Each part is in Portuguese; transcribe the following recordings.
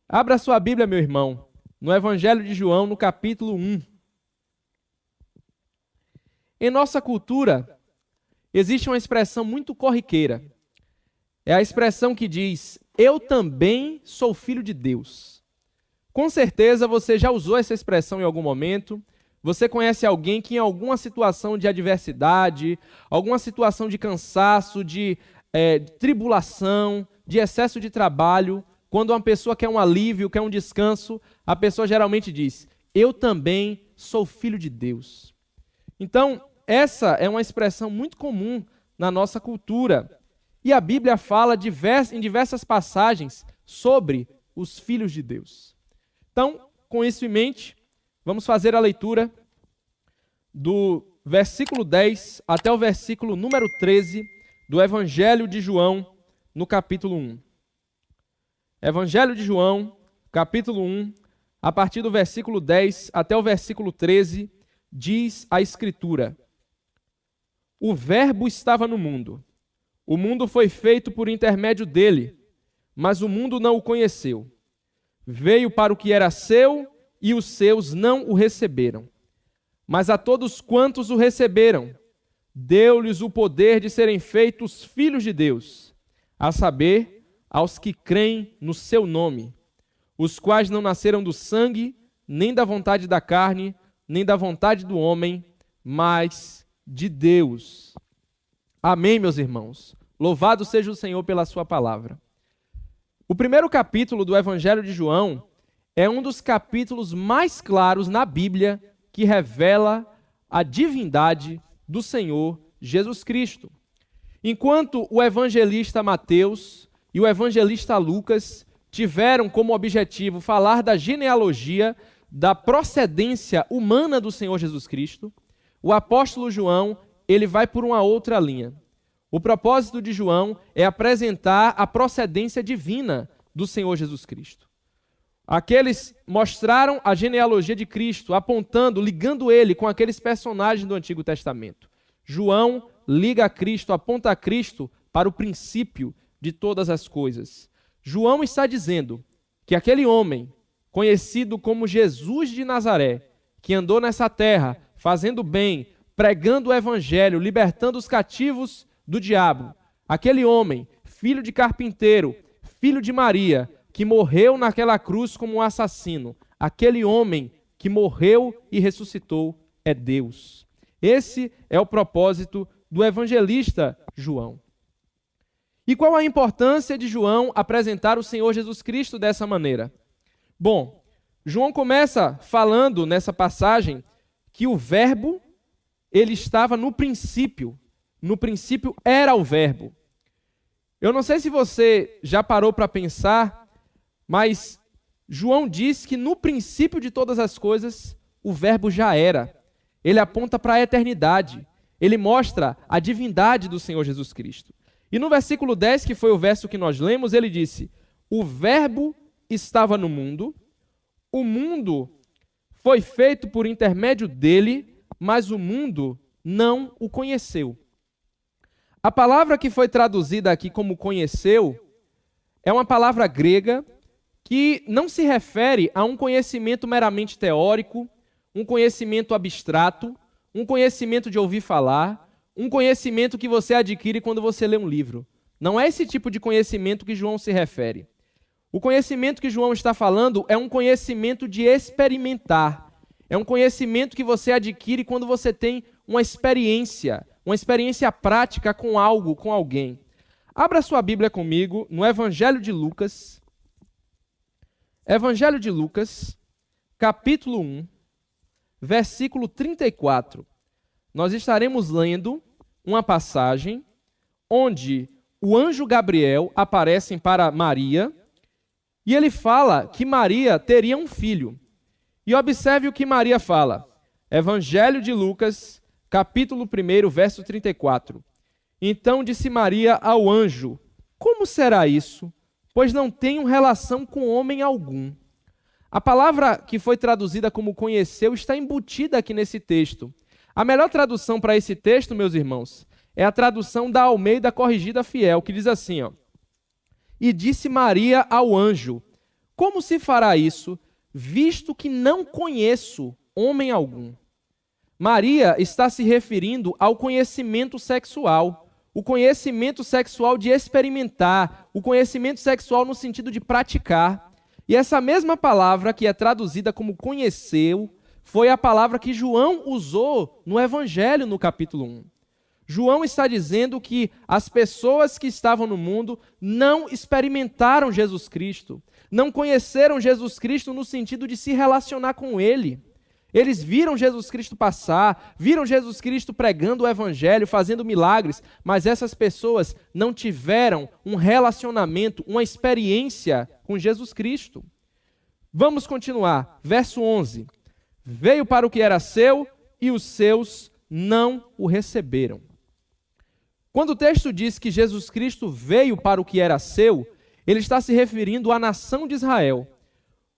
Abra sua Bíblia, meu irmão, no Evangelho de João, no capítulo 1. Em nossa cultura, existe uma expressão muito corriqueira. É a expressão que diz: eu também sou filho de Deus. Com certeza você já usou essa expressão em algum momento. Você conhece alguém que em alguma situação de adversidade, alguma situação de cansaço, de tribulação, de excesso de trabalho, quando uma pessoa quer um alívio, quer um descanso, a pessoa geralmente diz: eu também sou filho de Deus. Então, essa é uma expressão muito comum na nossa cultura. E a Bíblia fala em diversas passagens sobre os filhos de Deus. Então, com isso em mente, vamos fazer a leitura do versículo 10 até o versículo número 13 do Evangelho de João, no capítulo 1. Evangelho de João, capítulo 1, a partir do versículo 10 até o versículo 13, diz a Escritura: o Verbo estava no mundo. O mundo foi feito por intermédio dele, mas o mundo não o conheceu. Veio para o que era seu e os seus não o receberam. Mas a todos quantos o receberam, deu-lhes o poder de serem feitos filhos de Deus, a saber, aos que creem no seu nome, os quais não nasceram do sangue, nem da vontade da carne, nem da vontade do homem, mas de Deus. Amém, meus irmãos. Louvado seja o Senhor pela sua palavra. O primeiro capítulo do Evangelho de João é um dos capítulos mais claros na Bíblia que revela a divindade do Senhor Jesus Cristo. Enquanto o evangelista Mateus e o evangelista Lucas tiveram como objetivo falar da genealogia, da procedência humana do Senhor Jesus Cristo, o apóstolo João, ele vai por uma outra linha. O propósito de João é apresentar a procedência divina do Senhor Jesus Cristo. Aqueles mostraram a genealogia de Cristo, apontando, ligando ele com aqueles personagens do Antigo Testamento. João liga a Cristo, aponta a Cristo para o princípio de todas as coisas. João está dizendo que aquele homem, conhecido como Jesus de Nazaré, que andou nessa terra, fazendo bem, pregando o evangelho, libertando os cativos do diabo, aquele homem, filho de carpinteiro, filho de Maria, que morreu naquela cruz como um assassino, aquele homem que morreu e ressuscitou é Deus. Esse é o propósito do evangelista João. E qual a importância de João apresentar o Senhor Jesus Cristo dessa maneira? Bom, João começa falando nessa passagem que o Verbo, ele estava no princípio era o Verbo. Eu não sei se você já parou para pensar, mas João diz que no princípio de todas as coisas, o Verbo já era. Ele aponta para a eternidade. Ele mostra a divindade do Senhor Jesus Cristo. E no versículo 10, que foi o verso que nós lemos, ele disse: o Verbo estava no mundo, o mundo foi feito por intermédio dele, mas o mundo não o conheceu. A palavra que foi traduzida aqui como conheceu é uma palavra grega que não se refere a um conhecimento meramente teórico, um conhecimento abstrato, um conhecimento de ouvir falar, um conhecimento que você adquire quando você lê um livro. Não é esse tipo de conhecimento que João se refere. O conhecimento que João está falando é um conhecimento de experimentar. É um conhecimento que você adquire quando você tem uma experiência prática com algo, com alguém. Abra sua Bíblia comigo no Evangelho de Lucas. Evangelho de Lucas, capítulo 1, versículo 34. Nós estaremos lendo uma passagem onde o anjo Gabriel aparece para Maria e ele fala que Maria teria um filho. E observe o que Maria fala. Evangelho de Lucas, capítulo 1, verso 34. Então disse Maria ao anjo: como será isso? Pois não tenho relação com homem algum. A palavra que foi traduzida como conheceu está embutida aqui nesse texto. A melhor tradução para esse texto, meus irmãos, é a tradução da Almeida Corrigida Fiel, que diz assim, ó: e disse Maria ao anjo: Como se fará isso, visto que não conheço homem algum? Maria está se referindo ao conhecimento sexual, o conhecimento sexual de experimentar, o conhecimento sexual no sentido de praticar. E essa mesma palavra que é traduzida como conheceu, foi a palavra que João usou no Evangelho no capítulo 1. João está dizendo que as pessoas que estavam no mundo não experimentaram Jesus Cristo, não conheceram Jesus Cristo no sentido de se relacionar com Ele. Eles viram Jesus Cristo passar, viram Jesus Cristo pregando o Evangelho, fazendo milagres, mas essas pessoas não tiveram um relacionamento, uma experiência com Jesus Cristo. Vamos continuar. Verso 11. Veio para o que era seu e os seus não o receberam. Quando o texto diz que Jesus Cristo veio para o que era seu, ele está se referindo à nação de Israel.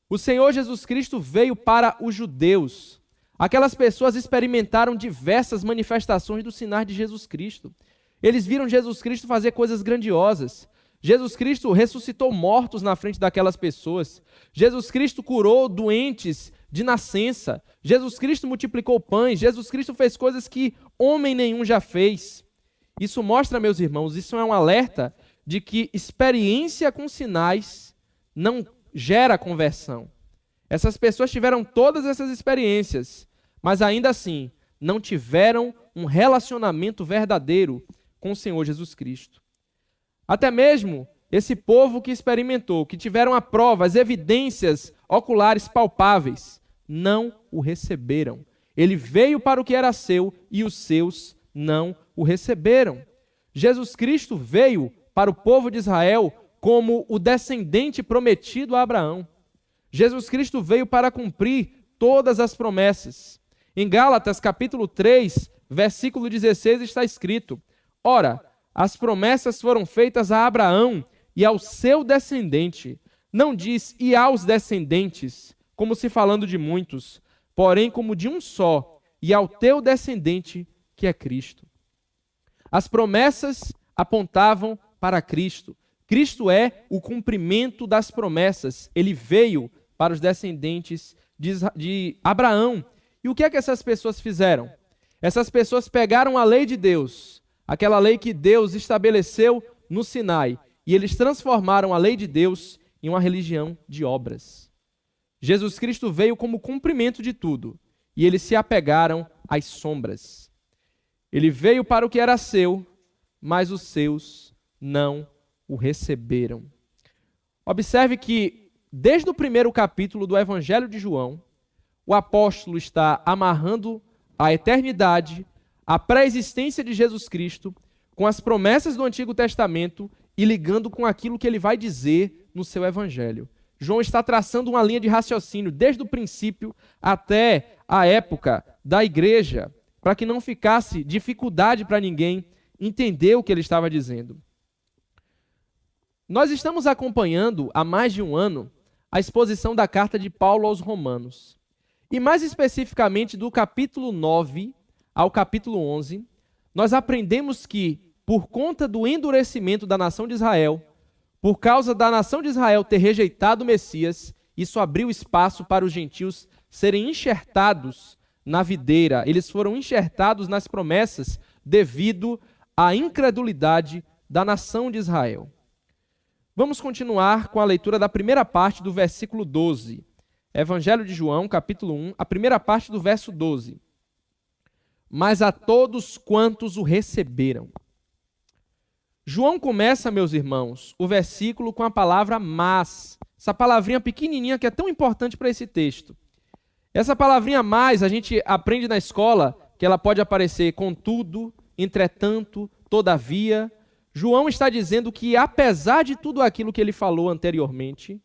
O Senhor Jesus Cristo veio para os judeus. Aquelas pessoas experimentaram diversas manifestações dos sinais de Jesus Cristo. Eles viram Jesus Cristo fazer coisas grandiosas. Jesus Cristo ressuscitou mortos na frente daquelas pessoas. Jesus Cristo curou doentes de nascença. Jesus Cristo multiplicou pães. Jesus Cristo fez coisas que homem nenhum já fez. Isso mostra, meus irmãos, isso é um alerta de que experiência com sinais não gera conversão. Essas pessoas tiveram todas essas experiências, mas ainda assim não tiveram um relacionamento verdadeiro com o Senhor Jesus Cristo. Até mesmo esse povo que experimentou, que tiveram a prova, as evidências oculares palpáveis, não o receberam. Ele veio para o que era seu e os seus não o receberam. Jesus Cristo veio para o povo de Israel como o descendente prometido a Abraão. Jesus Cristo veio para cumprir todas as promessas. Em Gálatas capítulo 3, versículo 16 está escrito: ora, as promessas foram feitas a Abraão e ao seu descendente. Não diz e aos descendentes, como se falando de muitos, porém como de um só, e ao teu descendente, que é Cristo. As promessas apontavam para Cristo. Cristo é o cumprimento das promessas. Ele veio para os descendentes de Abraão. E o que é que essas pessoas fizeram? Essas pessoas pegaram a lei de Deus, aquela lei que Deus estabeleceu no Sinai, e eles transformaram a lei de Deus em uma religião de obras. Jesus Cristo veio como cumprimento de tudo, e eles se apegaram às sombras. Ele veio para o que era seu, mas os seus não o receberam. Observe que, desde o primeiro capítulo do Evangelho de João, o apóstolo está amarrando a eternidade, a pré-existência de Jesus Cristo, com as promessas do Antigo Testamento e ligando com aquilo que ele vai dizer no seu Evangelho. João está traçando uma linha de raciocínio desde o princípio até a época da igreja, para que não ficasse dificuldade para ninguém entender o que ele estava dizendo. Nós estamos acompanhando há mais de um ano a exposição da carta de Paulo aos Romanos. E mais especificamente do capítulo 9 ao capítulo 11, nós aprendemos que, por conta do endurecimento da nação de Israel, por causa da nação de Israel ter rejeitado o Messias, isso abriu espaço para os gentios serem enxertados na videira. Eles foram enxertados nas promessas devido à incredulidade da nação de Israel. Vamos continuar com a leitura da primeira parte do versículo 12. Evangelho de João, capítulo 1, a primeira parte do verso 12. Mas a todos quantos o receberam. João começa, meus irmãos, o versículo com a palavra mas. Essa palavrinha pequenininha que é tão importante para esse texto. Essa palavrinha mais a gente aprende na escola que ela pode aparecer contudo, entretanto, todavia. João está dizendo que apesar de tudo aquilo que ele falou anteriormente,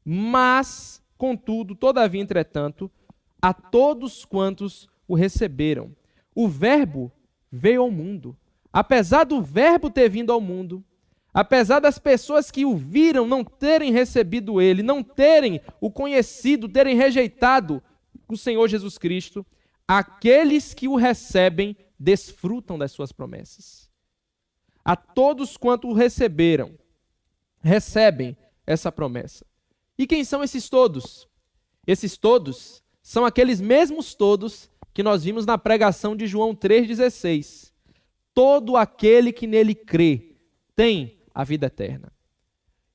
mas, contudo, todavia, entretanto, a todos quantos o receberam. O verbo veio ao mundo. Apesar do verbo ter vindo ao mundo, apesar das pessoas que o viram não terem recebido ele, não terem o conhecido, terem rejeitado o Senhor Jesus Cristo, aqueles que o recebem desfrutam das suas promessas. A todos quanto o receberam, recebem essa promessa. E quem são esses todos? Esses todos são aqueles mesmos todos que nós vimos na pregação de João 3,16. Todo aquele que nele crê tem a vida eterna.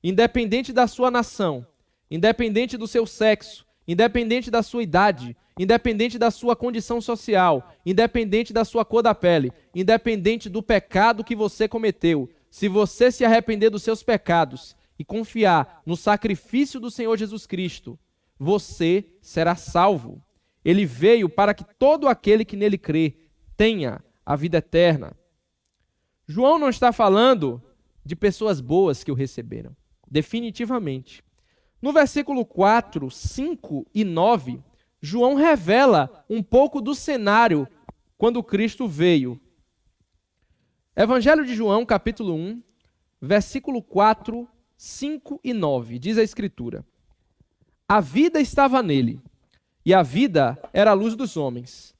Independente da sua nação, independente do seu sexo, independente da sua idade, independente da sua condição social, independente da sua cor da pele, independente do pecado que você cometeu, se você se arrepender dos seus pecados e confiar no sacrifício do Senhor Jesus Cristo, você será salvo. Ele veio para que todo aquele que nele crê tenha a vida eterna. João não está falando de pessoas boas que o receberam, definitivamente. No versículo 4, 5 e 9, João revela um pouco do cenário quando Cristo veio. Evangelho de João, capítulo 1, versículo 4, 5 e 9, diz a Escritura: a vida estava nele, e a vida era a luz dos homens.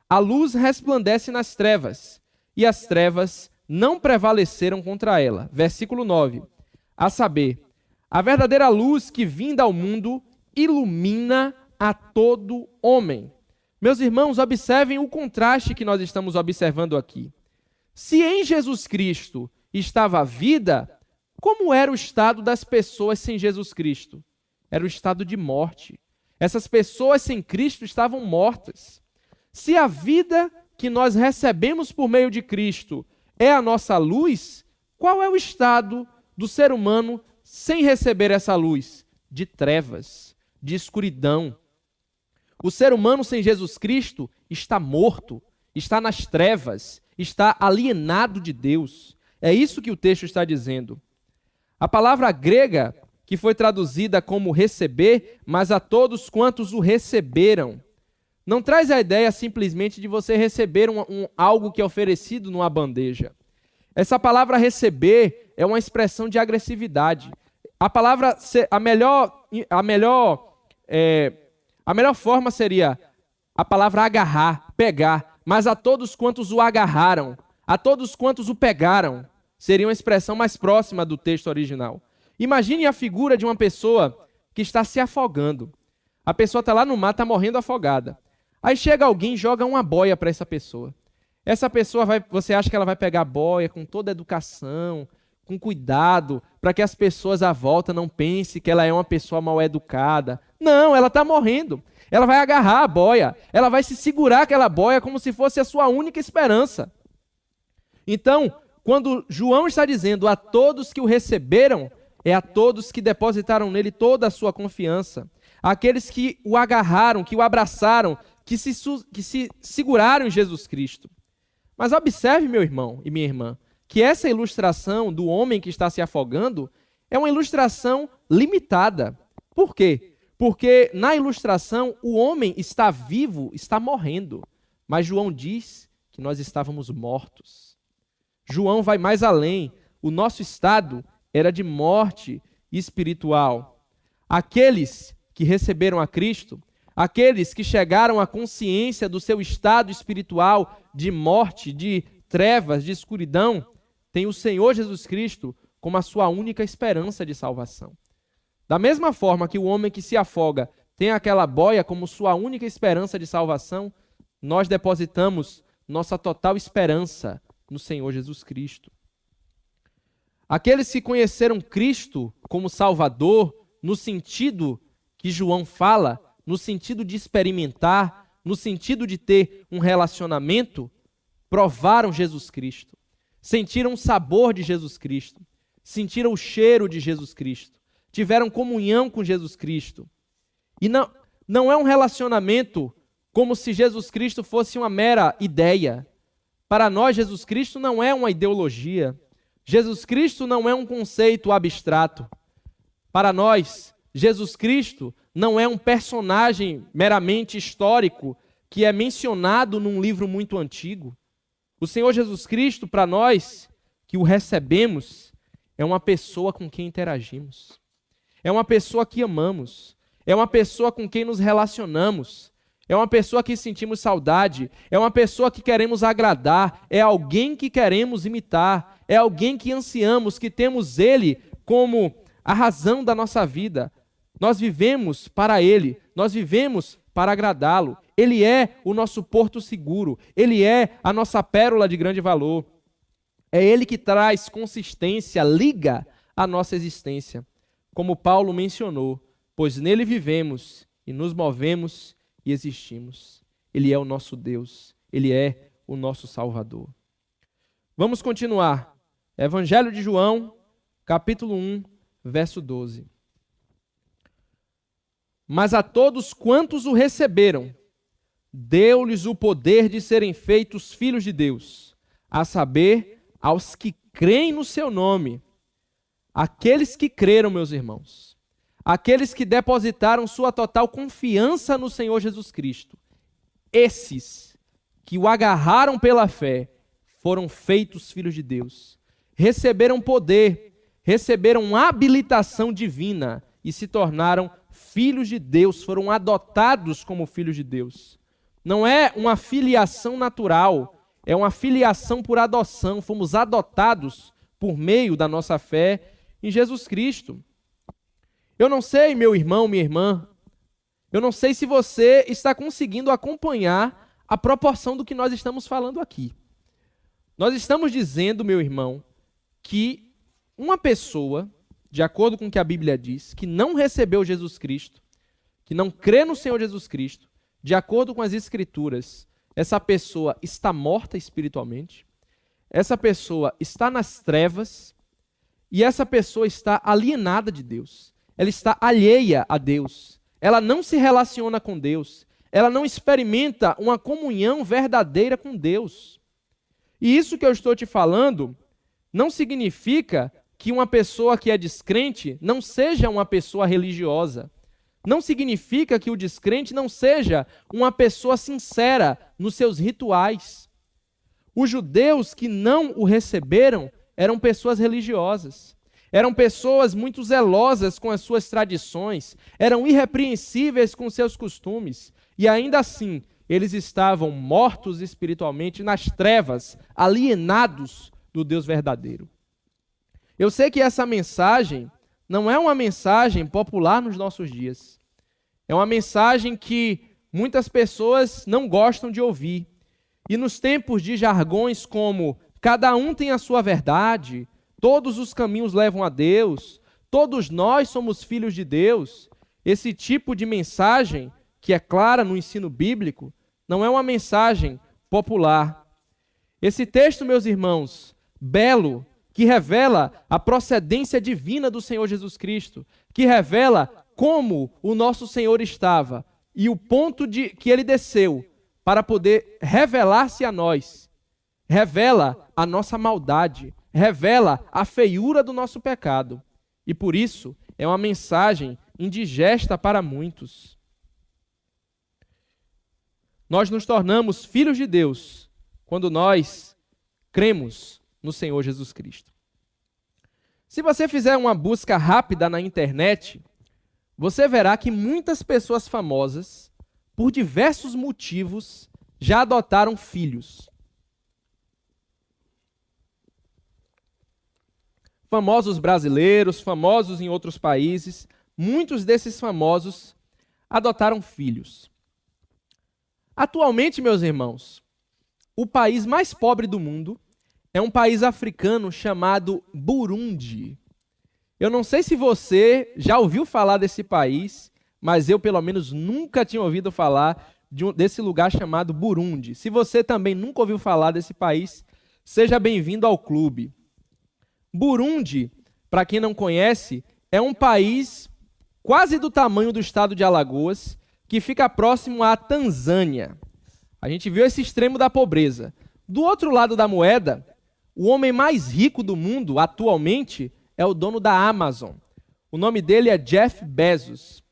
A luz resplandece nas trevas, e as trevas não prevaleceram contra ela. Versículo 9, a saber, a verdadeira luz que vinda ao mundo ilumina a todo homem. Meus irmãos, observem o contraste que nós estamos observando aqui. Se em Jesus Cristo estava a vida, como era o estado das pessoas sem Jesus Cristo? Era o estado de morte. Essas pessoas sem Cristo estavam mortas. Se a vida que nós recebemos por meio de Cristo é a nossa luz, qual é o estado do ser humano sem receber essa luz? De trevas, de escuridão. O ser humano sem Jesus Cristo está morto, está nas trevas, está alienado de Deus. É isso que o texto está dizendo. A palavra grega, que foi traduzida como receber, mas a todos quantos o receberam, não traz a ideia simplesmente de você receber algo que é oferecido numa bandeja. Essa palavra receber é uma expressão de agressividade. A melhor forma seria a palavra agarrar, pegar, mas a todos quantos o agarraram, a todos quantos o pegaram, seria uma expressão mais próxima do texto original. Imagine a figura de uma pessoa que está se afogando. A pessoa está lá no mar, está morrendo afogada. Aí chega alguém e joga uma boia para essa pessoa. Essa pessoa você acha que ela vai pegar a boia com toda a educação, com cuidado, para que as pessoas à volta não pensem que ela é uma pessoa mal educada. Não, ela está morrendo. Ela vai agarrar a boia, ela vai se segurar aquela boia como se fosse a sua única esperança. Então, quando João está dizendo a todos que o receberam, é a todos que depositaram nele toda a sua confiança. Aqueles que o agarraram, que o abraçaram, que se seguraram em Jesus Cristo. Mas observe, meu irmão e minha irmã, que essa ilustração do homem que está se afogando é uma ilustração limitada. Por quê? Porque na ilustração o homem está vivo, está morrendo. Mas João diz que nós estávamos mortos. João vai mais além. O nosso estado era de morte espiritual. Aqueles que receberam a Cristo, aqueles que chegaram à consciência do seu estado espiritual de morte, de trevas, de escuridão, têm o Senhor Jesus Cristo como a sua única esperança de salvação. Da mesma forma que o homem que se afoga tem aquela boia como sua única esperança de salvação, nós depositamos nossa total esperança no Senhor Jesus Cristo. Aqueles que conheceram Cristo como Salvador, no sentido que João fala, no sentido de experimentar, no sentido de ter um relacionamento, provaram Jesus Cristo, sentiram o sabor de Jesus Cristo, sentiram o cheiro de Jesus Cristo, tiveram comunhão com Jesus Cristo. E não é um relacionamento como se Jesus Cristo fosse uma mera ideia. Para nós, Jesus Cristo não é uma ideologia. Jesus Cristo não é um conceito abstrato. Para nós, Jesus Cristo não é um personagem meramente histórico que é mencionado num livro muito antigo. O Senhor Jesus Cristo, para nós, que o recebemos, é uma pessoa com quem interagimos. É uma pessoa que amamos. É uma pessoa com quem nos relacionamos. É uma pessoa que sentimos saudade. É uma pessoa que queremos agradar. É alguém que queremos imitar. É alguém que ansiamos, que temos Ele como a razão da nossa vida. Nós vivemos para Ele, nós vivemos para agradá-lo. Ele é o nosso porto seguro, Ele é a nossa pérola de grande valor. É Ele que traz consistência, liga a nossa existência. Como Paulo mencionou, pois nele vivemos e nos movemos e existimos. Ele é o nosso Deus, Ele é o nosso Salvador. Vamos continuar. Evangelho de João, capítulo 1, verso 12. Mas a todos quantos o receberam, deu-lhes o poder de serem feitos filhos de Deus, a saber, aos que creem no seu nome. Aqueles que creram, meus irmãos, aqueles que depositaram sua total confiança no Senhor Jesus Cristo, esses que o agarraram pela fé, foram feitos filhos de Deus, receberam poder, receberam habilitação divina e se tornaram filhos de Deus, foram adotados como filhos de Deus. Não é uma filiação natural, é uma filiação por adoção. Fomos adotados por meio da nossa fé em Jesus Cristo. Eu não sei, meu irmão, minha irmã, eu não sei se você está conseguindo acompanhar a proporção do que nós estamos falando aqui. Nós estamos dizendo, meu irmão, que uma pessoa, de acordo com o que a Bíblia diz, que não recebeu Jesus Cristo, que não crê no Senhor Jesus Cristo, de acordo com as Escrituras, essa pessoa está morta espiritualmente, essa pessoa está nas trevas e essa pessoa está alienada de Deus. Ela está alheia a Deus. Ela não se relaciona com Deus. Ela não experimenta uma comunhão verdadeira com Deus. E isso que eu estou te falando não significa que uma pessoa que é descrente não seja uma pessoa religiosa. Não significa que o descrente não seja uma pessoa sincera nos seus rituais. Os judeus que não o receberam eram pessoas religiosas. Eram pessoas muito zelosas com as suas tradições. Eram irrepreensíveis com seus costumes. E ainda assim, eles estavam mortos espiritualmente nas trevas, alienados do Deus verdadeiro. Eu sei que essa mensagem não é uma mensagem popular nos nossos dias. É uma mensagem que muitas pessoas não gostam de ouvir. E nos tempos de jargões como cada um tem a sua verdade, todos os caminhos levam a Deus, todos nós somos filhos de Deus, esse tipo de mensagem, que é clara no ensino bíblico, não é uma mensagem popular. Esse texto, meus irmãos, belo, que revela a procedência divina do Senhor Jesus Cristo, que revela como o nosso Senhor estava e o ponto de que ele desceu para poder revelar-se a nós, revela a nossa maldade, revela a feiura do nosso pecado. E por isso é uma mensagem indigesta para muitos. Nós nos tornamos filhos de Deus quando nós cremos no Senhor Jesus Cristo. Se você fizer uma busca rápida na internet, você verá que muitas pessoas famosas, por diversos motivos, já adotaram filhos. Famosos brasileiros, famosos em outros países, muitos desses famosos adotaram filhos. Atualmente, meus irmãos, o país mais pobre do mundo é um país africano chamado Burundi. Eu não sei se você já ouviu falar desse país, mas eu, pelo menos, nunca tinha ouvido falar desse lugar chamado Burundi. Se você também nunca ouviu falar desse país, seja bem-vindo ao clube. Burundi, para quem não conhece, é um país quase do tamanho do estado de Alagoas, que fica próximo à Tanzânia. A gente viu esse extremo da pobreza. Do outro lado da moeda, o homem mais rico do mundo, atualmente, é o dono da Amazon. O nome dele é Jeff Bezos.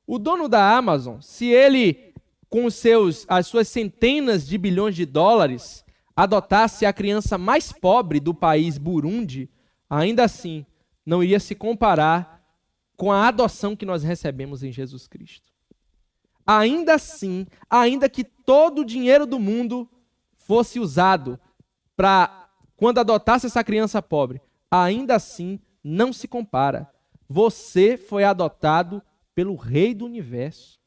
O dono da Amazon, se ele, com as suas centenas de bilhões de dólares, adotasse a criança mais pobre do país Burundi, ainda assim, não iria se comparar com a adoção que nós recebemos em Jesus Cristo. Ainda assim, ainda que todo o dinheiro do mundo fosse usado para, quando adotasse essa criança pobre, ainda assim não se compara. Você foi adotado pelo Rei do Universo.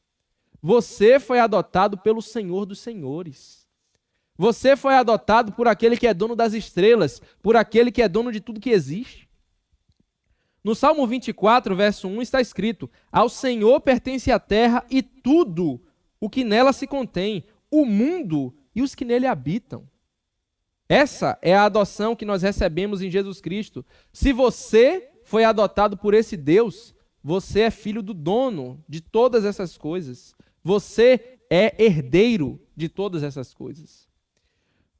Você foi adotado pelo Senhor dos Senhores. Você foi adotado por aquele que é dono das estrelas, por aquele que é dono de tudo que existe. No Salmo 24, verso 1, está escrito: ao Senhor pertence a terra e tudo o que nela se contém, o mundo e os que nele habitam. Essa é a adoção que nós recebemos em Jesus Cristo. Se você foi adotado por esse Deus, você é filho do dono de todas essas coisas. Você é herdeiro de todas essas coisas.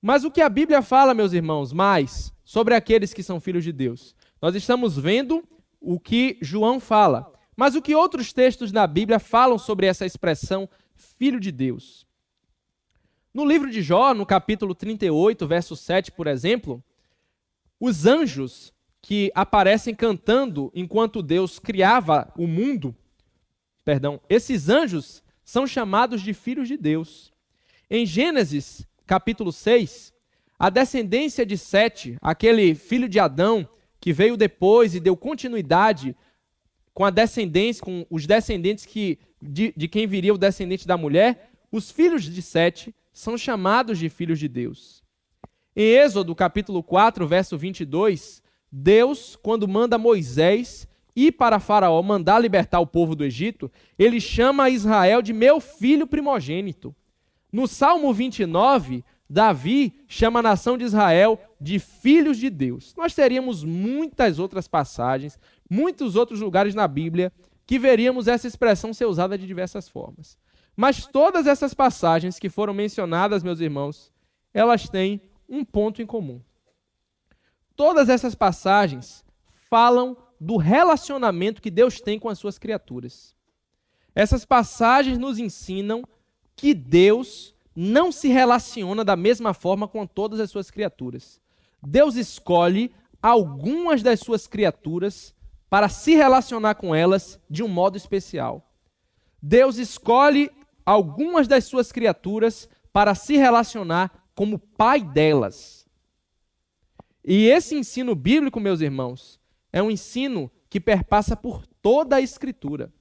Mas o que a Bíblia fala, meus irmãos, mais sobre aqueles que são filhos de Deus? Nós estamos vendo o que João fala. Mas o que outros textos da Bíblia falam sobre essa expressão filho de Deus? No livro de Jó, no capítulo 38, verso 7, por exemplo, os anjos que aparecem cantando enquanto Deus criava o mundo, esses anjos são chamados de filhos de Deus. Em Gênesis, capítulo 6, a descendência de Sete, aquele filho de Adão que veio depois e deu continuidade com a descendência, com os descendentes de quem viria o descendente da mulher, os filhos de Sete são chamados de filhos de Deus. Em Êxodo, capítulo 4, verso 22, Deus, quando manda Moisés ir para Faraó, mandar libertar o povo do Egito, ele chama Israel de meu filho primogênito. No Salmo 29, Davi chama a nação de Israel de filhos de Deus. Nós teríamos muitas outras passagens, muitos outros lugares na Bíblia que veríamos essa expressão ser usada de diversas formas. Mas todas essas passagens que foram mencionadas, meus irmãos, elas têm um ponto em comum. Todas essas passagens falam do relacionamento que Deus tem com as suas criaturas. Essas passagens nos ensinam que Deus não se relaciona da mesma forma com todas as suas criaturas. Deus escolhe algumas das suas criaturas para se relacionar com elas de um modo especial. Deus escolhe algumas das suas criaturas para se relacionar como pai delas. E esse ensino bíblico, meus irmãos, é um ensino que perpassa por toda a Escritura.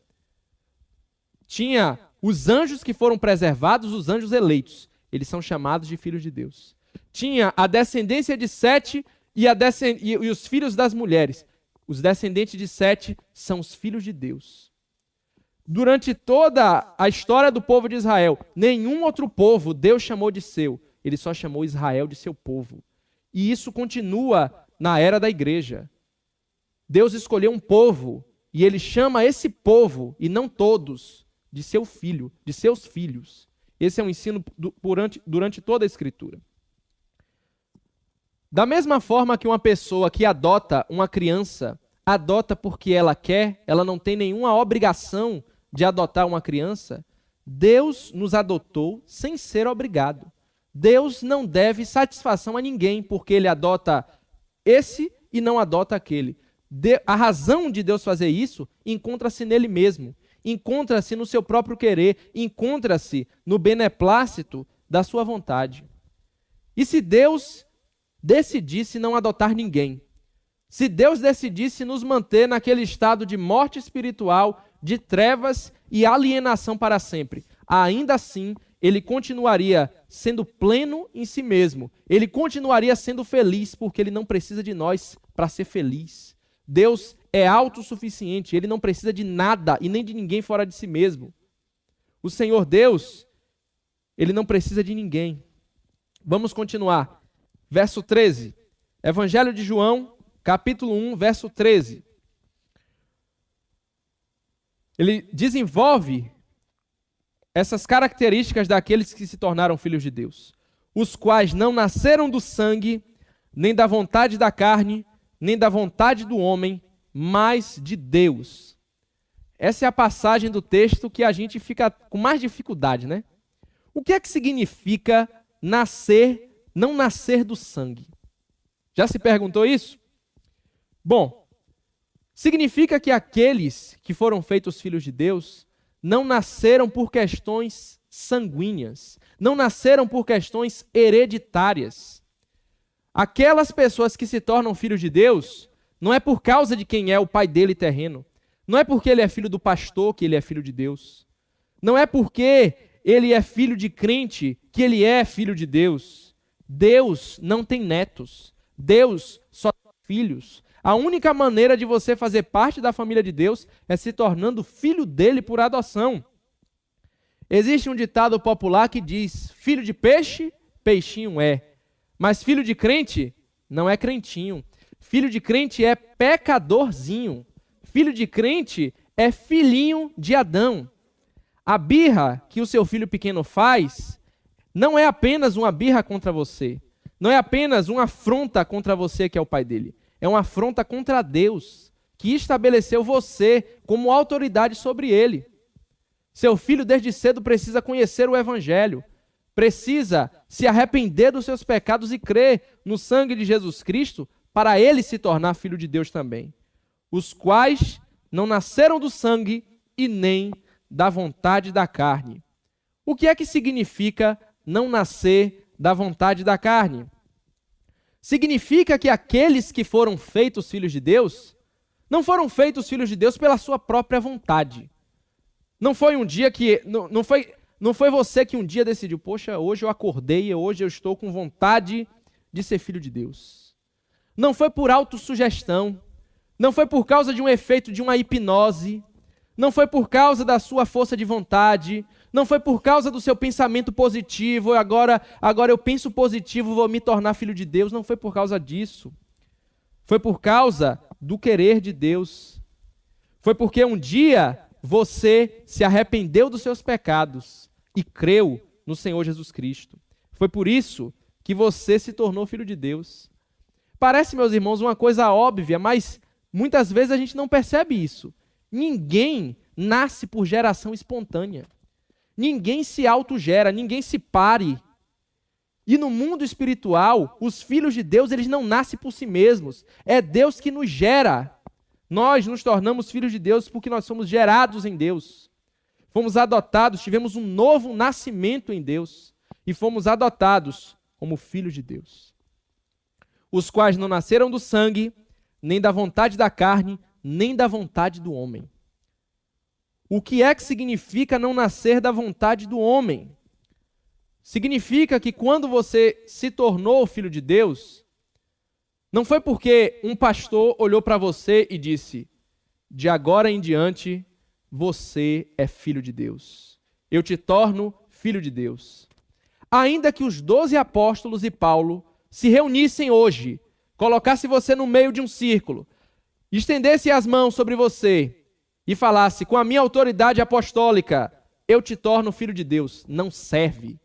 Tinha os anjos que foram preservados, os anjos eleitos. Eles são chamados de filhos de Deus. Tinha a descendência de Sete e os filhos das mulheres. Os descendentes de Sete são os filhos de Deus. Durante toda a história do povo de Israel, nenhum outro povo Deus chamou de seu. Ele só chamou Israel de seu povo. E isso continua na era da igreja. Deus escolheu um povo e ele chama esse povo, e não todos, de seu filho, de seus filhos. Esse é um ensino durante toda a Escritura. Da mesma forma que uma pessoa que adota uma criança, adota porque ela quer, ela não tem nenhuma obrigação de adotar uma criança, Deus nos adotou sem ser obrigado. Deus não deve satisfação a ninguém, porque ele adota esse e não adota aquele. A razão de Deus fazer isso encontra-se nele mesmo, encontra-se no seu próprio querer, encontra-se no beneplácito da sua vontade. E se Deus decidisse não adotar ninguém, se Deus decidisse nos manter naquele estado de morte espiritual, de trevas e alienação para sempre, ainda assim, ele continuaria sendo pleno em si mesmo. Ele continuaria sendo feliz, porque ele não precisa de nós para ser feliz. Deus é autossuficiente, ele não precisa de nada e nem de ninguém fora de si mesmo. O Senhor Deus, ele não precisa de ninguém. Vamos continuar. Verso 13. Evangelho de João, capítulo 1, verso 13. Ele desenvolve essas características daqueles que se tornaram filhos de Deus, os quais não nasceram do sangue, nem da vontade da carne, nem da vontade do homem, mas de Deus. Essa é a passagem do texto que a gente fica com mais dificuldade, né? O que é que significa não nascer do sangue? Já se perguntou isso? Bom, significa que aqueles que foram feitos filhos de Deus não nasceram por questões sanguíneas, não nasceram por questões hereditárias. Aquelas pessoas que se tornam filhos de Deus, não é por causa de quem é o pai dele terreno, Não é porque ele é filho do pastor que ele é filho de Deus. Não é porque ele é filho de crente que ele é filho de Deus. Deus não tem netos. Deus só tem filhos. A única maneira de você fazer parte da família de Deus é se tornando filho dele por adoção. Existe um ditado popular que diz: filho de peixe, peixinho é. Mas filho de crente não é crentinho. Filho de crente é pecadorzinho. Filho de crente é filhinho de Adão. A birra que o seu filho pequeno faz não é apenas uma birra contra você. Não é apenas uma afronta contra você que é o pai dele. É uma afronta contra Deus, que estabeleceu você como autoridade sobre ele. Seu filho desde cedo precisa conhecer o evangelho. Precisa se arrepender dos seus pecados e crer no sangue de Jesus Cristo para ele se tornar filho de Deus também. Os quais não nasceram do sangue e nem da vontade da carne. O que é que significa não nascer da vontade da carne? Significa que aqueles que foram feitos filhos de Deus, não foram feitos filhos de Deus pela sua própria vontade. Não foi um dia que... Não foi você que um dia decidiu: poxa, hoje eu acordei e hoje eu estou com vontade de ser filho de Deus. Não foi por autossugestão. Não foi por causa de um efeito de uma hipnose. Não foi por causa da sua força de vontade. Não foi por causa do seu pensamento positivo. Agora eu penso positivo, vou me tornar filho de Deus. Não foi por causa disso. Foi por causa do querer de Deus. Foi porque um dia você se arrependeu dos seus pecados e creu no Senhor Jesus Cristo. Foi por isso que você se tornou filho de Deus. Parece, meus irmãos, uma coisa óbvia, mas muitas vezes a gente não percebe isso. Ninguém nasce por geração espontânea. Ninguém se autogera, ninguém se pare. E no mundo espiritual, os filhos de Deus, eles não nascem por si mesmos. É Deus que nos gera. Nós nos tornamos filhos de Deus porque nós somos gerados em Deus. Fomos adotados, tivemos um novo nascimento em Deus e fomos adotados como filhos de Deus. Os quais não nasceram do sangue, nem da vontade da carne, nem da vontade do homem. O que é que significa não nascer da vontade do homem? Significa que quando você se tornou filho de Deus, não foi porque um pastor olhou para você e disse: de agora em diante, você é filho de Deus. Eu te torno filho de Deus. Ainda que os 12 apóstolos e Paulo se reunissem hoje, colocasse você no meio de um círculo, estendesse as mãos sobre você e falasse: com a minha autoridade apostólica, eu te torno filho de Deus, não serve.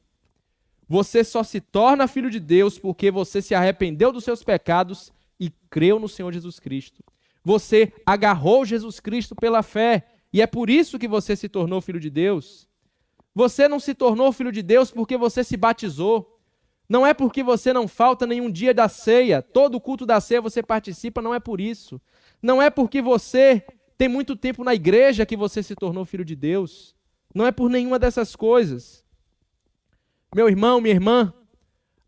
Você só se torna filho de Deus porque você se arrependeu dos seus pecados e creu no Senhor Jesus Cristo. Você agarrou Jesus Cristo pela fé e é por isso que você se tornou filho de Deus. Você não se tornou filho de Deus porque você se batizou. Não é porque você não falta nenhum dia da ceia. Todo o culto da ceia você participa, não é por isso. Não é porque você tem muito tempo na igreja que você se tornou filho de Deus. Não é por nenhuma dessas coisas. Meu irmão, minha irmã,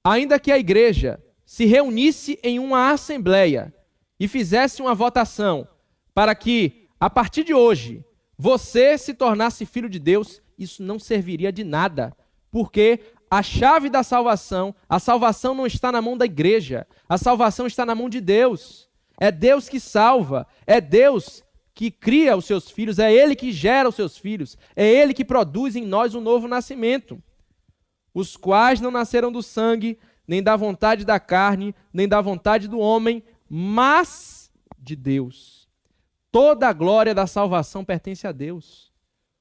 ainda que a igreja se reunisse em uma assembleia e fizesse uma votação para que, a partir de hoje, você se tornasse filho de Deus, isso não serviria de nada, porque a chave da salvação, a salvação não está na mão da igreja, a salvação está na mão de Deus. É Deus que salva, é Deus que cria os seus filhos, é Ele que gera os seus filhos, é Ele que produz em nós um novo nascimento. Os quais não nasceram do sangue, nem da vontade da carne, nem da vontade do homem, mas de Deus. Toda a glória da salvação pertence a Deus.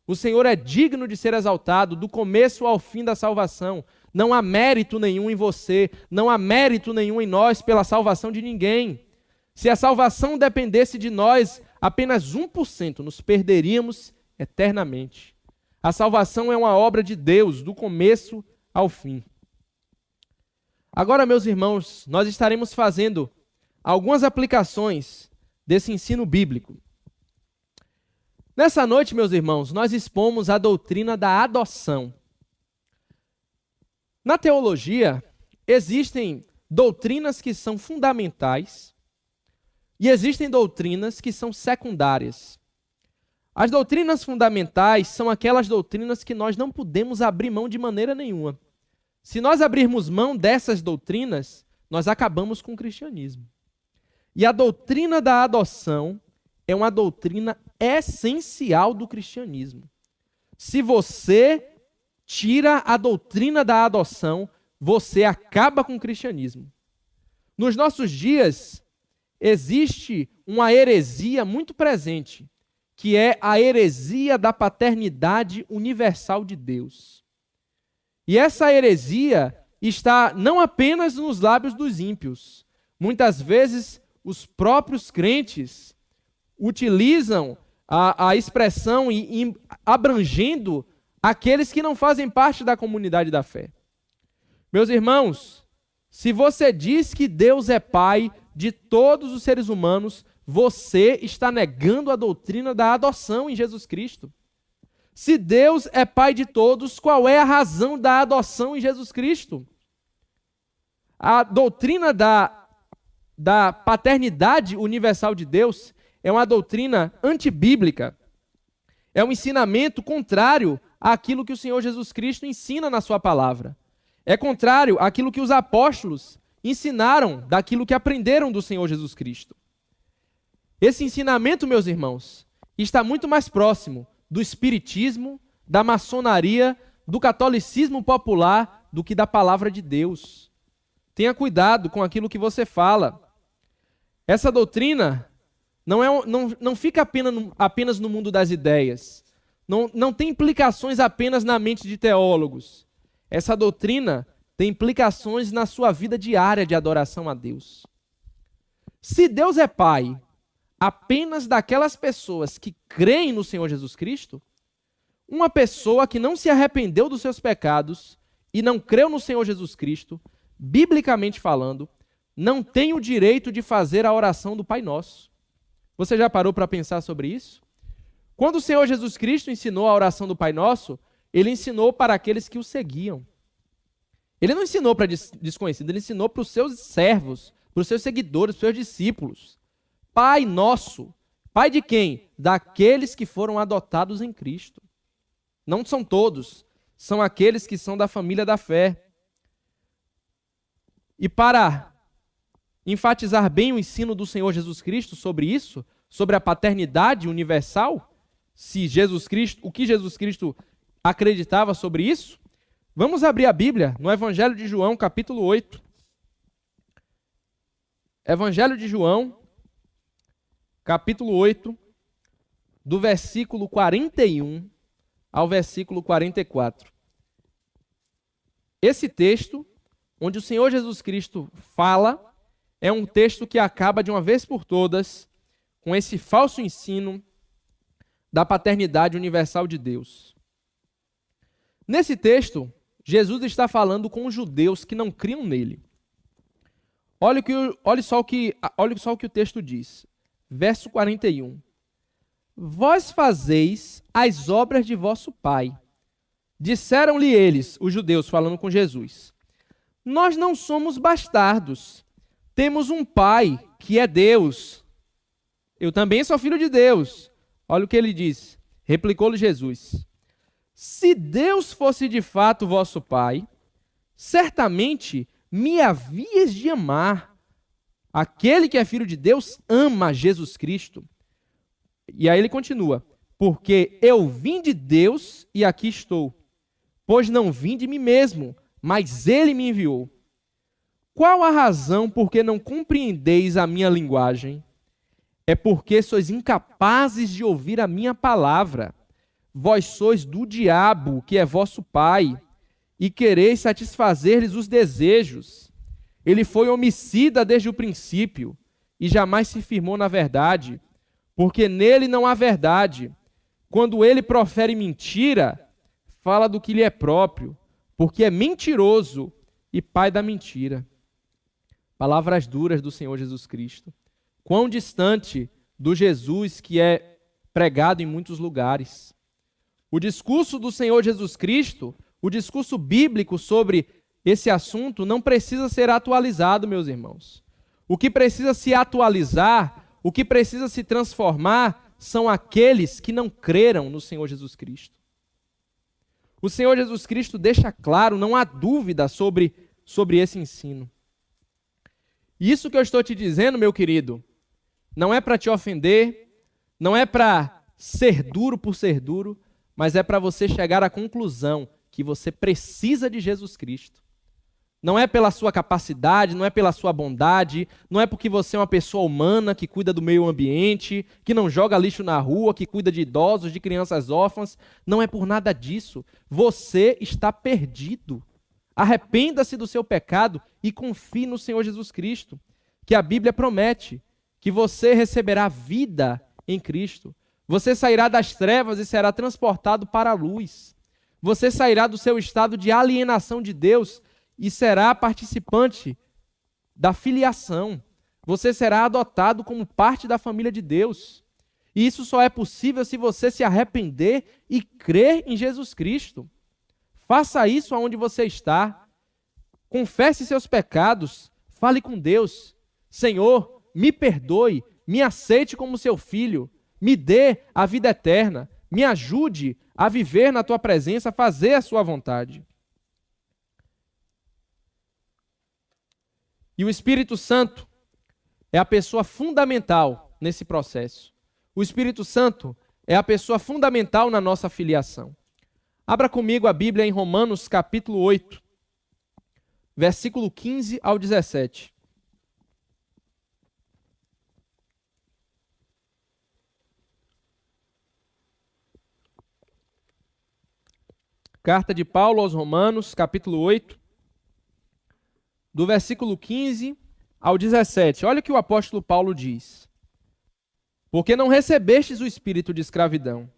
O Senhor é digno de ser exaltado do começo ao fim da salvação. Não há mérito nenhum em você, não há mérito nenhum em nós pela salvação de ninguém. Se a salvação dependesse de nós, apenas 1% nos perderíamos eternamente. A salvação é uma obra de Deus, do começo ao fim. Agora, meus irmãos, nós estaremos fazendo algumas aplicações desse ensino bíblico. Nessa noite, meus irmãos, nós expomos a doutrina da adoção. Na teologia, existem doutrinas que são fundamentais e existem doutrinas que são secundárias. As doutrinas fundamentais são aquelas doutrinas que nós não podemos abrir mão de maneira nenhuma. Se nós abrirmos mão dessas doutrinas, nós acabamos com o cristianismo. E a doutrina da adoção é uma doutrina essencial do cristianismo. Se você tira a doutrina da adoção, você acaba com o cristianismo. Nos nossos dias, existe uma heresia muito presente, que é a heresia da paternidade universal de Deus. E essa heresia está não apenas nos lábios dos ímpios. Muitas vezes, os próprios crentes utilizam a expressão abrangendo aqueles que não fazem parte da comunidade da fé. Meus irmãos, se você diz que Deus é Pai de todos os seres humanos, você está negando a doutrina da adoção em Jesus Cristo. Se Deus é Pai de todos, qual é a razão da adoção em Jesus Cristo? A doutrina da paternidade universal de Deus é uma doutrina antibíblica. É um ensinamento contrário àquilo que o Senhor Jesus Cristo ensina na sua palavra. É contrário àquilo que os apóstolos ensinaram daquilo que aprenderam do Senhor Jesus Cristo. Esse ensinamento, meus irmãos, está muito mais próximo do espiritismo, da maçonaria, do catolicismo popular, do que da palavra de Deus. Tenha cuidado com aquilo que você fala. Essa doutrina não fica apenas no mundo das ideias. Não tem implicações apenas na mente de teólogos. Essa doutrina tem implicações na sua vida diária de adoração a Deus. Se Deus é Pai apenas daquelas pessoas que creem no Senhor Jesus Cristo, uma pessoa que não se arrependeu dos seus pecados e não creu no Senhor Jesus Cristo, biblicamente falando, não tem o direito de fazer a oração do Pai Nosso. Você já parou para pensar sobre isso? Quando o Senhor Jesus Cristo ensinou a oração do Pai Nosso, ele ensinou para aqueles que o seguiam. Ele não ensinou para desconhecidos, ele ensinou para os seus servos, para os seus seguidores, para os seus discípulos. Pai Nosso. Pai de quem? Daqueles que foram adotados em Cristo. Não são todos, são aqueles que são da família da fé. E para enfatizar bem o ensino do Senhor Jesus Cristo sobre isso, sobre a paternidade universal, se Jesus Cristo, o que Jesus Cristo acreditava sobre isso, vamos abrir a Bíblia no Evangelho de João, capítulo 8. Evangelho de João, capítulo 8, do versículo 41 ao versículo 44. Esse texto, onde o Senhor Jesus Cristo fala, é um texto que acaba de uma vez por todas com esse falso ensino da paternidade universal de Deus. Nesse texto, Jesus está falando com os judeus que não criam nele. Olha só o que o texto diz. Verso 41. Vós fazeis as obras de vosso pai. Disseram-lhe eles, os judeus, falando com Jesus: nós não somos bastardos. Temos um pai que é Deus. Eu também sou filho de Deus. Olha o que ele diz. Replicou-lhe Jesus: se Deus fosse de fato vosso pai, certamente me havias de amar. Aquele que é filho de Deus ama Jesus Cristo. E aí ele continua: porque eu vim de Deus e aqui estou. Pois não vim de mim mesmo, mas ele me enviou. Qual a razão por que não compreendeis a minha linguagem? É porque sois incapazes de ouvir a minha palavra. Vós sois do diabo, que é vosso pai, e quereis satisfazer-lhes os desejos. Ele foi homicida desde o princípio, e jamais se firmou na verdade, porque nele não há verdade. Quando ele profere mentira, fala do que lhe é próprio, porque é mentiroso e pai da mentira. Palavras duras do Senhor Jesus Cristo. Quão distante do Jesus que é pregado em muitos lugares. O discurso do Senhor Jesus Cristo, o discurso bíblico sobre esse assunto não precisa ser atualizado, meus irmãos. O que precisa se atualizar, o que precisa se transformar, são aqueles que não creram no Senhor Jesus Cristo. O Senhor Jesus Cristo deixa claro, não há dúvida sobre esse ensino. E isso que eu estou te dizendo, meu querido, não é para te ofender, não é para ser duro por ser duro, mas é para você chegar à conclusão que você precisa de Jesus Cristo. Não é pela sua capacidade, não é pela sua bondade, não é porque você é uma pessoa humana que cuida do meio ambiente, que não joga lixo na rua, que cuida de idosos, de crianças órfãs. Não é por nada disso. Você está perdido. Arrependa-se do seu pecado e confie no Senhor Jesus Cristo, que a Bíblia promete que você receberá vida em Cristo. Você sairá das trevas e será transportado para a luz. Você sairá do seu estado de alienação de Deus e será participante da filiação. Você será adotado como parte da família de Deus. E isso só é possível se você se arrepender e crer em Jesus Cristo. Faça isso aonde você está. Confesse seus pecados. Fale com Deus. Senhor, me perdoe, me aceite como seu filho. Me dê a vida eterna. Me ajude a viver na tua presença, a fazer a sua vontade. E o Espírito Santo é a pessoa fundamental nesse processo. O Espírito Santo é a pessoa fundamental na nossa filiação. Abra comigo a Bíblia em Romanos capítulo 8, versículo 15 ao 17. Carta de Paulo aos Romanos, capítulo 8, do versículo 15 ao 17. Olha o que o apóstolo Paulo diz. Porque não recebestes o espírito de escravidão,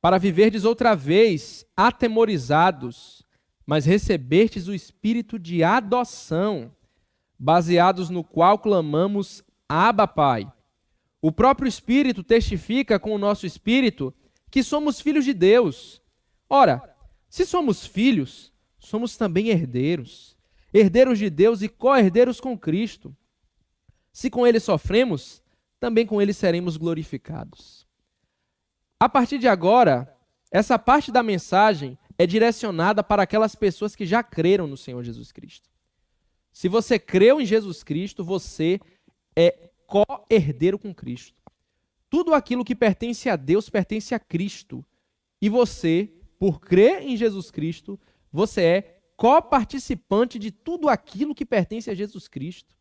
para viverdes outra vez atemorizados, mas recebestes o espírito de adoção, baseados no qual clamamos, Abba, Pai. O próprio Espírito testifica com o nosso espírito que somos filhos de Deus. Ora, se somos filhos, somos também herdeiros. Herdeiros de Deus e co-herdeiros com Cristo. Se com Ele sofremos, também com Ele seremos glorificados. A partir de agora, essa parte da mensagem é direcionada para aquelas pessoas que já creram no Senhor Jesus Cristo. Se você creu em Jesus Cristo, você é co-herdeiro com Cristo. Tudo aquilo que pertence a Deus pertence a Cristo. E você, por crer em Jesus Cristo, você é co-participante de tudo aquilo que pertence a Jesus Cristo.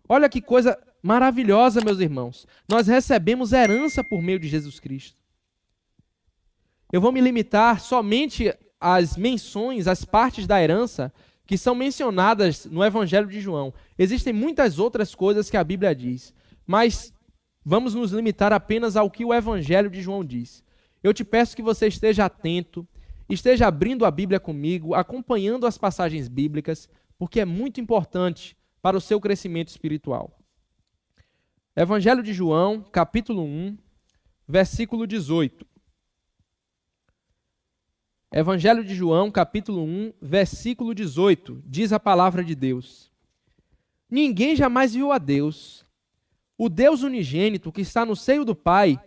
Olha que coisa maravilhosa, meus irmãos. Nós recebemos herança por meio de Jesus Cristo. Eu vou me limitar somente às menções, às partes da herança que são mencionadas no Evangelho de João. Existem muitas outras coisas que a Bíblia diz, mas vamos nos limitar apenas ao que o Evangelho de João diz. Eu te peço que você esteja atento, esteja abrindo a Bíblia comigo, acompanhando as passagens bíblicas, porque é muito importante para o seu crescimento espiritual. Evangelho de João, capítulo 1, versículo 18. Evangelho de João, capítulo 1, versículo 18, diz a palavra de Deus. Ninguém jamais viu a Deus. O Deus unigênito que está no seio do Pai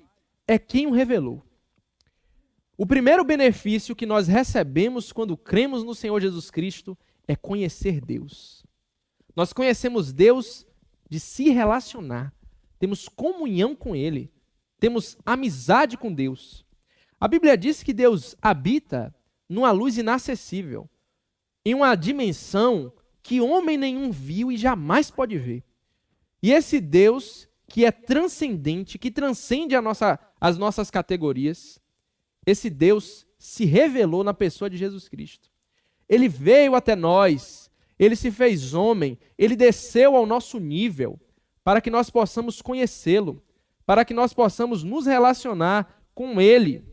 é quem o revelou. O primeiro benefício que nós recebemos quando cremos no Senhor Jesus Cristo é conhecer Deus. Nós conhecemos Deus de se relacionar. Temos comunhão com Ele. Temos amizade com Deus. A Bíblia diz que Deus habita numa luz inacessível, em uma dimensão que homem nenhum viu e jamais pode ver. E esse Deus que é transcendente, que transcende as nossas categorias, esse Deus se revelou na pessoa de Jesus Cristo. Ele veio até nós, Ele se fez homem, Ele desceu ao nosso nível para que nós possamos conhecê-lo, para que nós possamos nos relacionar com Ele.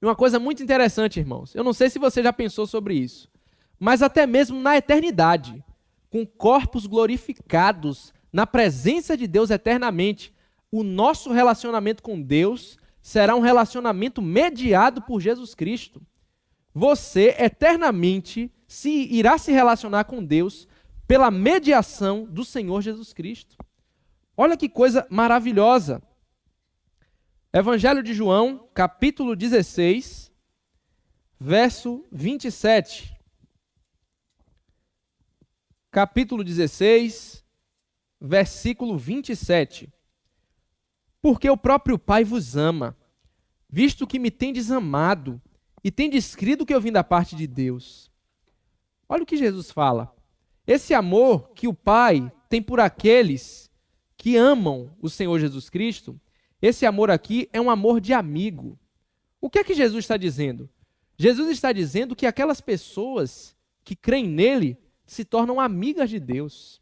E uma coisa muito interessante, irmãos, eu não sei se você já pensou sobre isso, mas até mesmo na eternidade, com corpos glorificados, na presença de Deus eternamente, o nosso relacionamento com Deus será um relacionamento mediado por Jesus Cristo. Você eternamente irá se relacionar com Deus pela mediação do Senhor Jesus Cristo. Olha que coisa maravilhosa. Evangelho de João, capítulo 16, verso 27. Capítulo 16, versículo 27. Porque o próprio Pai vos ama, visto que me tendes amado, e tendes crido que eu vim da parte de Deus. Olha o que Jesus fala. Esse amor que o Pai tem por aqueles que amam o Senhor Jesus Cristo, esse amor aqui é um amor de amigo. O que é que Jesus está dizendo? Jesus está dizendo que aquelas pessoas que creem nele se tornam amigas de Deus.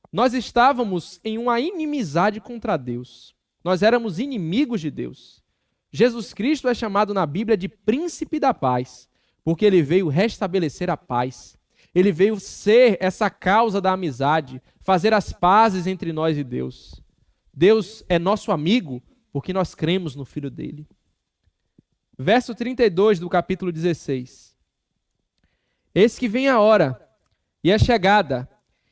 Nós estávamos em uma inimizade contra Deus. Nós éramos inimigos de Deus. Jesus Cristo é chamado na Bíblia de príncipe da paz, porque ele veio restabelecer a paz. Ele veio ser essa causa da amizade, fazer as pazes entre nós e Deus. Deus é nosso amigo porque nós cremos no Filho dele. Verso 32 do capítulo 16. Eis que vem a hora, e é chegada,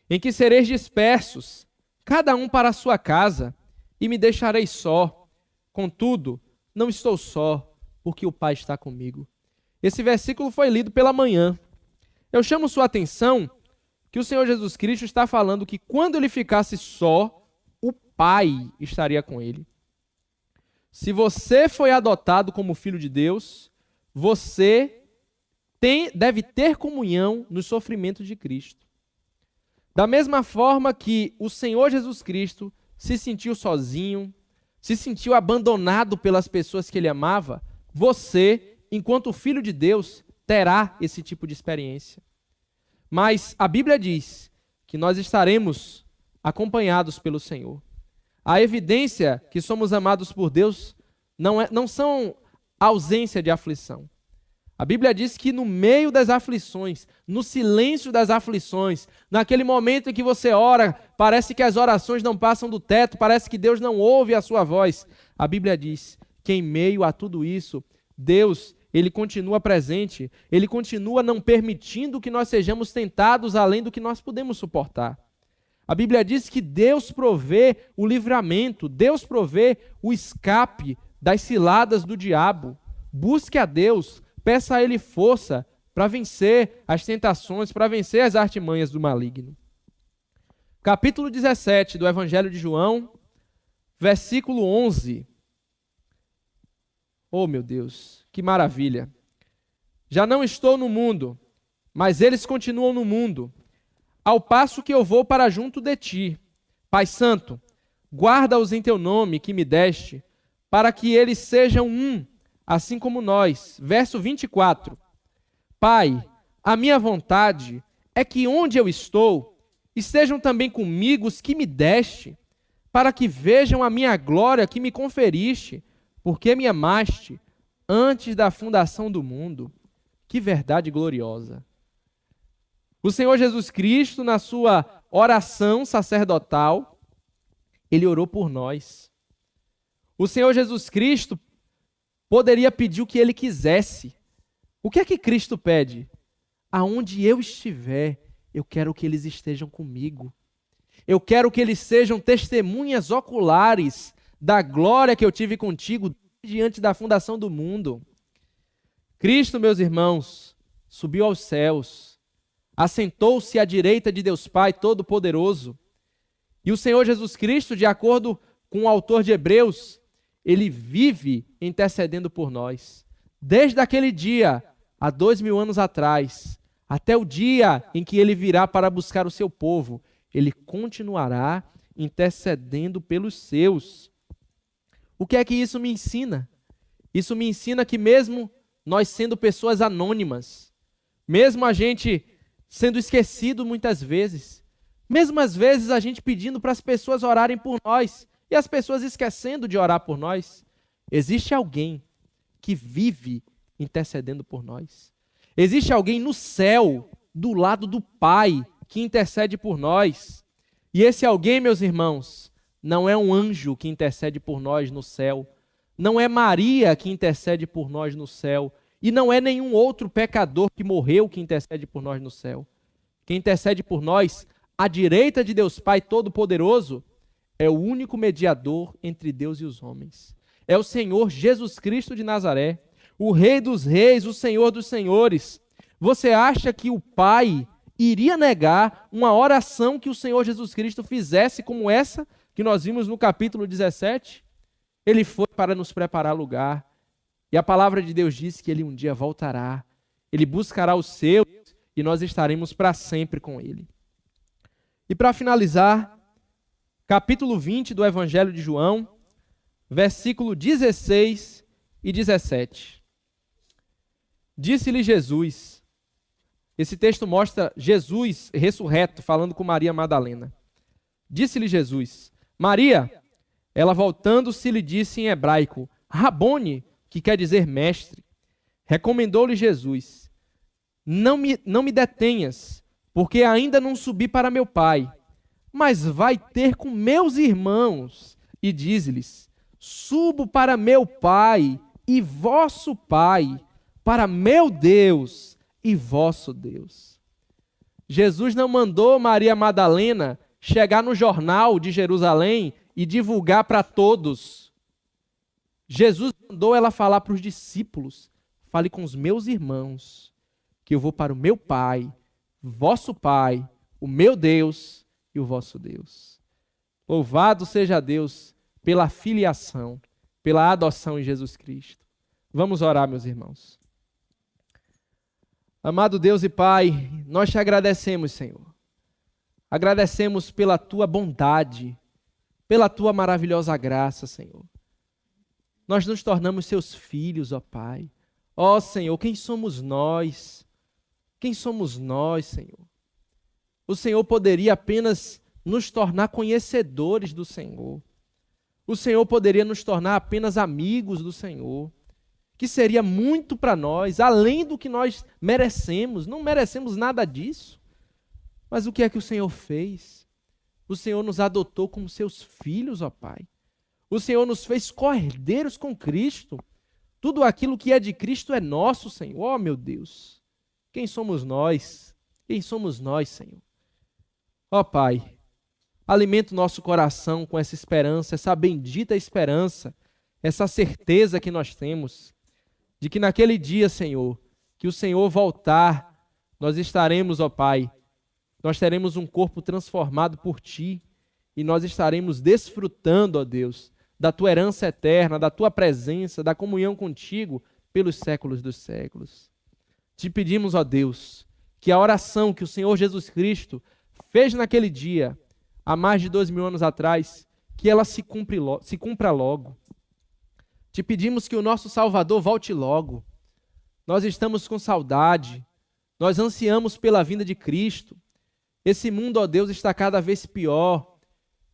em que sereis dispersos, cada um para a sua casa, e me deixareis só. Contudo, não estou só, porque o Pai está comigo. Esse versículo foi lido pela manhã. Eu chamo sua atenção que o Senhor Jesus Cristo está falando que quando ele ficasse só, o Pai estaria com ele. Se você foi adotado como filho de Deus, você deve ter comunhão no sofrimento de Cristo. Da mesma forma que o Senhor Jesus Cristo se sentiu sozinho, se sentiu abandonado pelas pessoas que ele amava, você, enquanto filho de Deus, terá esse tipo de experiência. Mas a Bíblia diz que nós estaremos acompanhados pelo Senhor. A evidência que somos amados por Deus não são ausência de aflição. A Bíblia diz que no meio das aflições, no silêncio das aflições, naquele momento em que você ora, parece que as orações não passam do teto, parece que Deus não ouve a sua voz. A Bíblia diz que em meio a tudo isso, Deus, ele continua presente, ele continua não permitindo que nós sejamos tentados além do que nós podemos suportar. A Bíblia diz que Deus provê o livramento, Deus provê o escape das ciladas do diabo. Busque a Deus, peça a Ele força para vencer as tentações, para vencer as artimanhas do maligno. Capítulo 17 do Evangelho de João, versículo 11. Oh, meu Deus, que maravilha. Já não estou no mundo, mas eles continuam no mundo, ao passo que eu vou para junto de ti. Pai Santo, guarda-os em teu nome que me deste, para que eles sejam um, assim como nós. Verso 24. Pai, a minha vontade é que onde eu estou, estejam também comigo os que me deste, para que vejam a minha glória que me conferiste, porque me amaste antes da fundação do mundo. Que verdade gloriosa! O Senhor Jesus Cristo, na sua oração sacerdotal, ele orou por nós. O Senhor Jesus Cristo poderia pedir o que ele quisesse. O que é que Cristo pede? Aonde eu estiver, eu quero que eles estejam comigo. Eu quero que eles sejam testemunhas oculares da glória que eu tive contigo diante da fundação do mundo. Cristo, meus irmãos, subiu aos céus, assentou-se à direita de Deus Pai Todo-Poderoso. E o Senhor Jesus Cristo, de acordo com o autor de Hebreus, ele vive intercedendo por nós. Desde aquele dia, há 2000 anos atrás, até o dia em que ele virá para buscar o seu povo, ele continuará intercedendo pelos seus. O que é que isso me ensina? Isso me ensina que mesmo nós sendo pessoas anônimas, mesmo a gente sendo esquecido muitas vezes, mesmo às vezes a gente pedindo para as pessoas orarem por nós, e as pessoas esquecendo de orar por nós, existe alguém que vive intercedendo por nós. Existe alguém no céu, do lado do Pai, que intercede por nós. E esse alguém, meus irmãos, não é um anjo que intercede por nós no céu, não é Maria que intercede por nós no céu, e não é nenhum outro pecador que morreu que intercede por nós no céu. Quem intercede por nós, à direita de Deus Pai Todo-Poderoso, é o único mediador entre Deus e os homens. é o Senhor Jesus Cristo de Nazaré, o Rei dos Reis, o Senhor dos Senhores. Você acha que o Pai iria negar uma oração que o Senhor Jesus Cristo fizesse como essa que nós vimos no capítulo 17? Ele foi para nos preparar lugar. E a palavra de Deus diz que ele um dia voltará. Ele buscará os seus e nós estaremos para sempre com ele. E para finalizar, capítulo 20 do Evangelho de João, versículo 16 e 17. Disse-lhe Jesus. Esse texto mostra Jesus ressurreto, falando com Maria Madalena. Disse-lhe Jesus. Maria, ela voltando-se lhe disse em hebraico, Rabone, que quer dizer mestre. Recomendou-lhe Jesus. Não me detenhas, porque ainda não subi para meu Pai, mas vai ter com meus irmãos. E diz-lhes, subo para meu Pai e vosso Pai, para meu Deus e vosso Deus. Jesus não mandou Maria Madalena chegar no jornal de Jerusalém e divulgar para todos. Jesus mandou ela falar para os discípulos, fale com os meus irmãos, que eu vou para o meu Pai, vosso Pai, o meu Deus e o vosso Deus. Louvado seja Deus pela filiação, pela adoção em Jesus Cristo. Vamos orar, meus irmãos. Amado Deus e Pai, nós te agradecemos, Senhor. Agradecemos pela tua bondade, pela tua maravilhosa graça, Senhor. Nós nos tornamos seus filhos, ó Pai. Ó Senhor, quem somos nós? Quem somos nós, Senhor? O Senhor poderia apenas nos tornar conhecedores do Senhor. O Senhor poderia nos tornar apenas amigos do Senhor, que seria muito para nós, além do que nós merecemos. Não merecemos nada disso. Mas o que é que o Senhor fez? O Senhor nos adotou como seus filhos, ó Pai. O Senhor nos fez co-herdeiros com Cristo. Tudo aquilo que é de Cristo é nosso, Senhor. Ó meu Deus, quem somos nós? Quem somos nós, Senhor? Ó Pai, alimenta o nosso coração com essa esperança, essa bendita esperança, essa certeza que nós temos, de que naquele dia, Senhor, que o Senhor voltar, nós estaremos, ó Pai, nós teremos um corpo transformado por Ti e nós estaremos desfrutando, ó Deus, da Tua herança eterna, da Tua presença, da comunhão contigo pelos séculos dos séculos. Te pedimos, ó Deus, que a oração que o Senhor Jesus Cristo fez naquele dia, há mais de 2000 anos atrás, que ela se cumpra logo. Te pedimos que o nosso Salvador volte logo. Nós estamos com saudade, nós ansiamos pela vinda de Cristo. Esse mundo, ó Deus, está cada vez pior.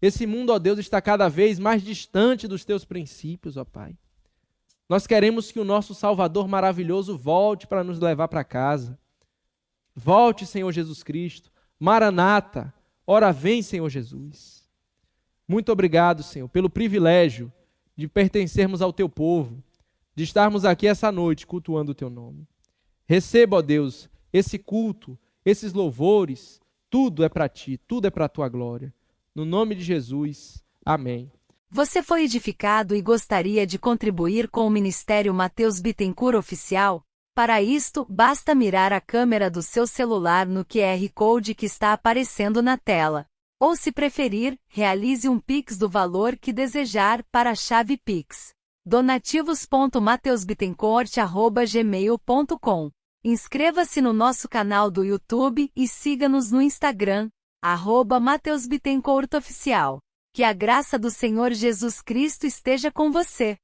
Esse mundo, ó Deus, está cada vez mais distante dos teus princípios, ó Pai. Nós queremos que o nosso Salvador maravilhoso volte para nos levar para casa. Volte, Senhor Jesus Cristo. Maranata, ora vem, Senhor Jesus. Muito obrigado, Senhor, pelo privilégio de pertencermos ao teu povo, de estarmos aqui essa noite cultuando o teu nome. Receba, ó Deus, esse culto, esses louvores, tudo é para ti, tudo é para a tua glória. No nome de Jesus, amém. Você foi edificado e gostaria de contribuir com o Ministério Mateus Bittencourt Oficial? Para isto, basta mirar a câmera do seu celular no QR Code que está aparecendo na tela. Ou, se preferir, realize um Pix do valor que desejar para a chave Pix: donativos.mateusbittencourt@gmail.com. Inscreva-se no nosso canal do YouTube e siga-nos no Instagram, @Mateus Bittencourt Oficial. Que a graça do Senhor Jesus Cristo esteja com você.